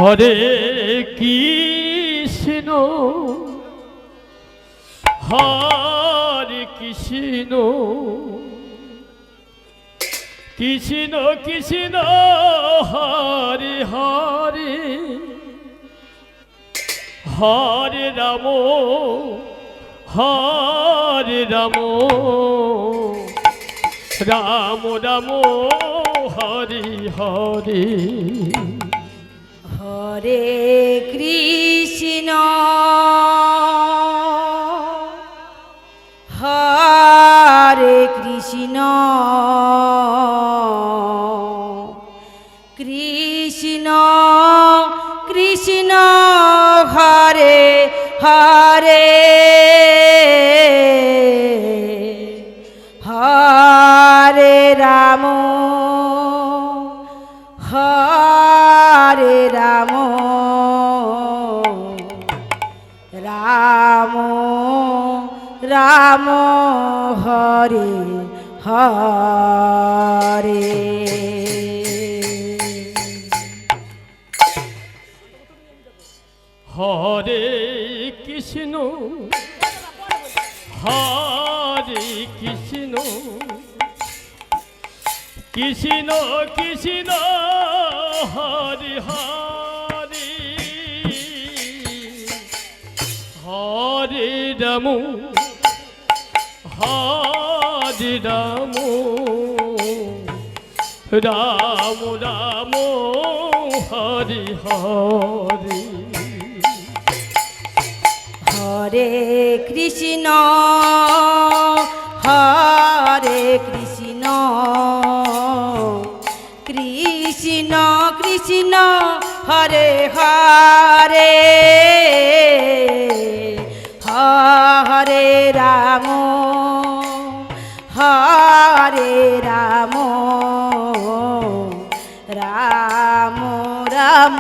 Hare Krishna Hare Krishna Krishna Krishna Hare Hare Hare Ram Ram Ram Hare Hare Hare Krishna Hare Krishna Krishna Krishna Hare Hare Hare Ram Hare Ram Ram Ram Hare Hare Hare Krishna Hare Krishna Krishna Krishna Hare Hare Hare Ram Ram Ram Hare Hare Hare Krishna Hare Krishna Krishna Krishna Hare Hare Hare Ram Hare Ram Ram Ram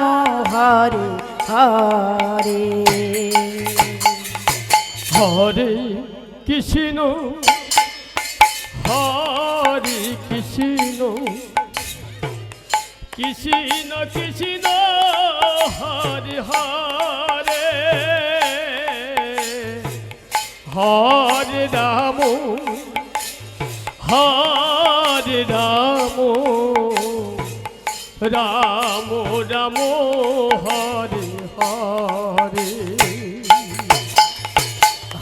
Hare Hare Hare Krishna Hare Krishna Krishna Krishna Hare Hare Hare Ram Ram Ram Hare Hare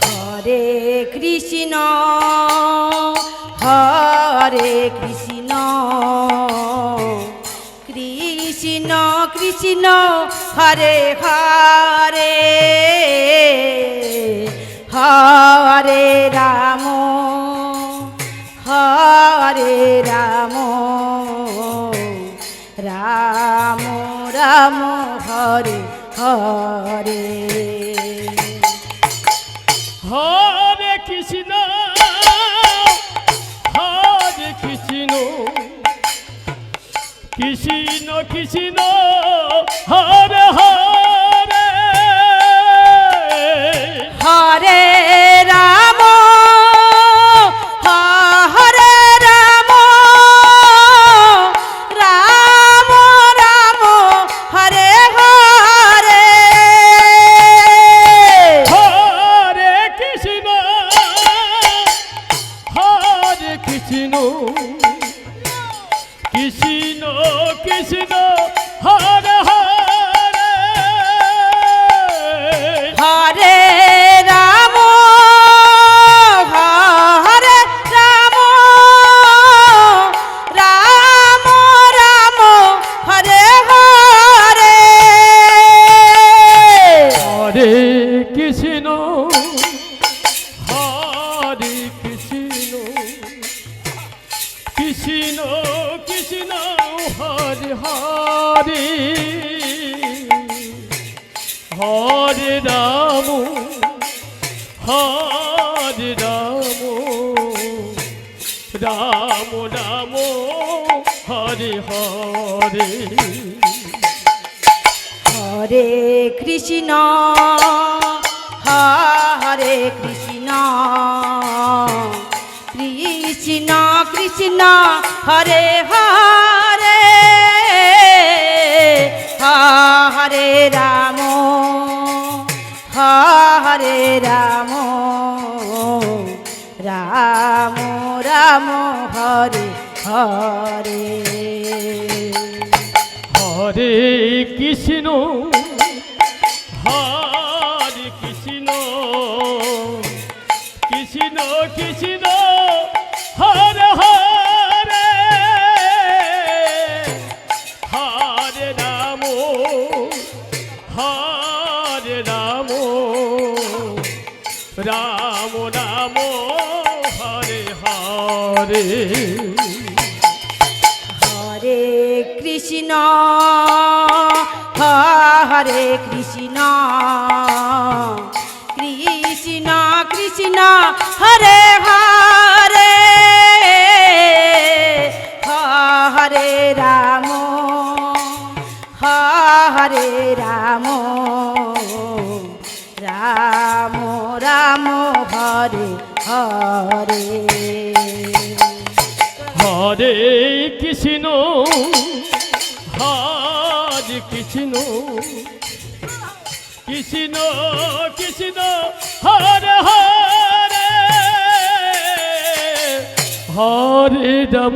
Hare Krishna Hare Krishna Krishna Krishna Hare Hare Hare Ram Ram Ram Hare Hare Hare Krishna Krishna Krishna Hare Hare Hare Ram Hare Ram Ram Ram Hare Hare Hare Krishna Krishna Krishna Hare Hare Hare Ram Hare Ram Ram Ram Hare Hare Hare Krishna Krishna Krishna Hare Hare Hare Ram Ram Ram Hare Hare Hare Krishna Hare Krishna Krishna Krishna Hare Hare Hare Hare Ram Ram Ram Hare Hare Hare Krishna Hare Krishna Krishna Krishna Hare Hare Hare Ram Ram Ram Hare Hare Hare Krishna Hare Krishna Krishna Krishna Hare Hare Hare Ram Hare Ram Ram Ram Hare Hare Hare Krishna Hare Krishna Krishna Krishna Hare Hare Hare Ram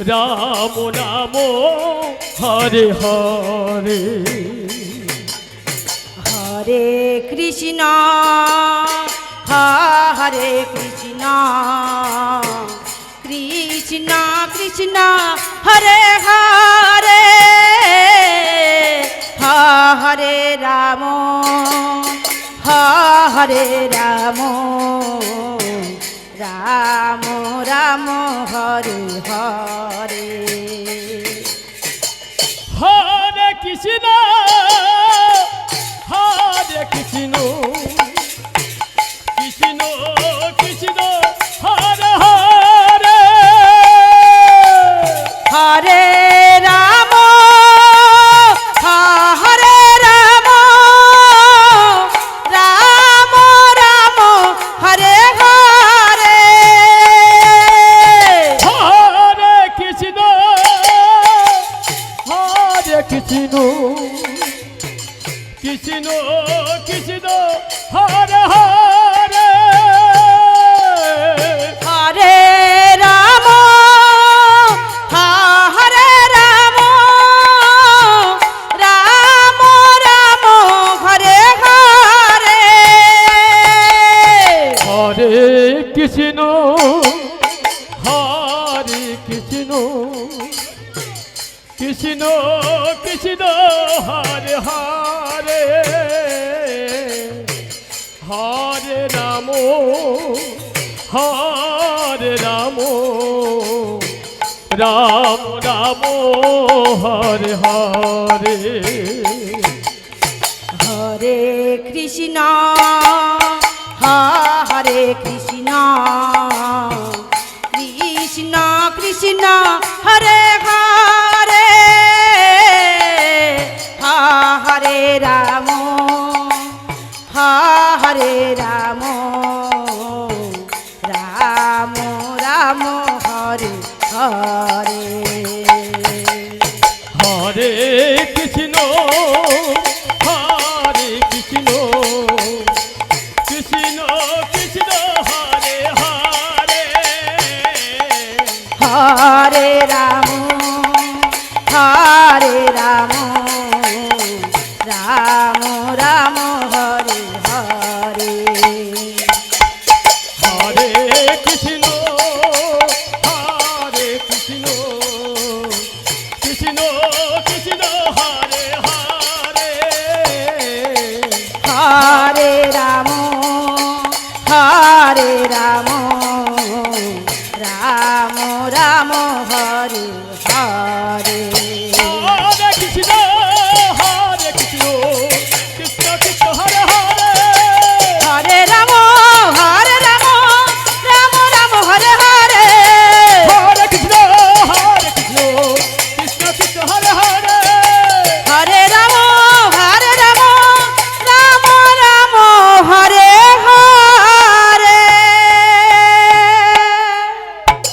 Ram Ram Hare Hare Hare Krishna Hare Krishna Krishna Krishna Hare Hare Hare Ram Hare Ram Ram Ram Hare Hare Hare Krishna Hare Krishna Krishna Krishna Hare Hare Hare Ram Hare Ram Ram Ram Hare Hare Hare Krishna Hare Krishna Krishna Krishna Hare Hare Hare Ram Hare Ram Ram Ram Hare Hare Hare Krishna Hare Krishna Krishna Krishna Hare Hare Hare Ram Ram Ram Hare Hare Hare Krishna Hare Krishna Krishna Krishna Hare Hare Hare Ram Hare Ram Ram Ram Hare Hare Hare Krishna Hare Krishna Krishna Krishna Hare Hare Hare Ram Hare Ram